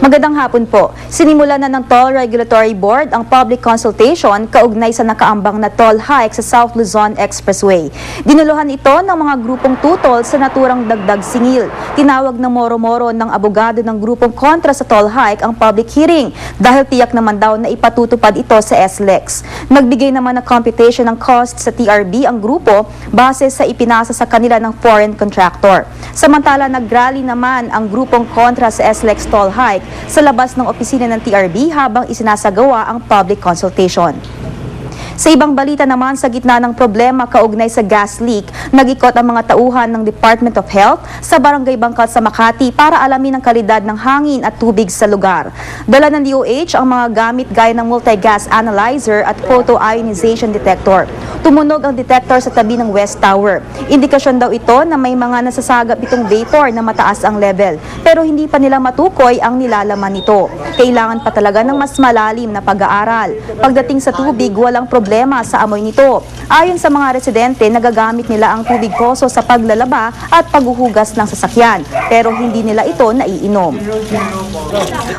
Magandang hapon po. Sinimula na ng Toll Regulatory Board ang public consultation kaugnay sa nakaambang na toll hike sa South Luzon Expressway. Dinuluhan ito ng mga grupong tutol sa naturang dagdag singil. Tinawag na moro-moro ng abogado ng grupong kontra sa toll hike ang public hearing dahil tiyak naman daw na ipatutupad ito sa SLEX. Nagbigay naman ng computation ng cost sa TRB ang grupo base sa ipinasa sa kanila ng foreign contractor. Samantala, nagrally naman ang grupong kontra sa SLEX toll hike sa labas ng opisina ng TRB habang isinasagawa ang public consultation. Sa ibang balita naman, sa gitna ng problema kaugnay sa gas leak, nag-ikot ang mga tauhan ng Department of Health sa Barangay Bangkal sa Makati para alamin ang kalidad ng hangin at tubig sa lugar. Dala ng DOH ang mga gamit gaya ng multi-gas analyzer at photo ionization detector. Tumunog ang detector sa tabi ng West Tower. Indikasyon daw ito na may mga nasasagap itong vapor na mataas ang level, pero hindi pa nila matukoy ang nilalaman nito. Kailangan pa talaga ng mas malalim na pag-aaral. Pagdating sa tubig, walang problema sa amoy nito. Ayon sa mga residente, nagagamit nila ang tubig poso sa paglalaba at paghuhugas ng sasakyan, pero hindi nila ito naiinom.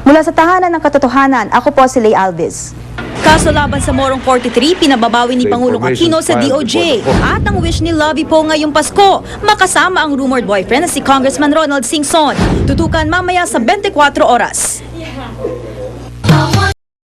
Mula sa tahanan ng katotohanan, ako po si Lay Alves. Kaso laban sa Morong 43, pinababawi ni Pangulong Aquino sa DOJ. At ang wish ni Lovie po ngayong Pasko, makasama ang rumored boyfriend na si Congressman Ronald Singson. Tutukan mamaya sa 24 oras.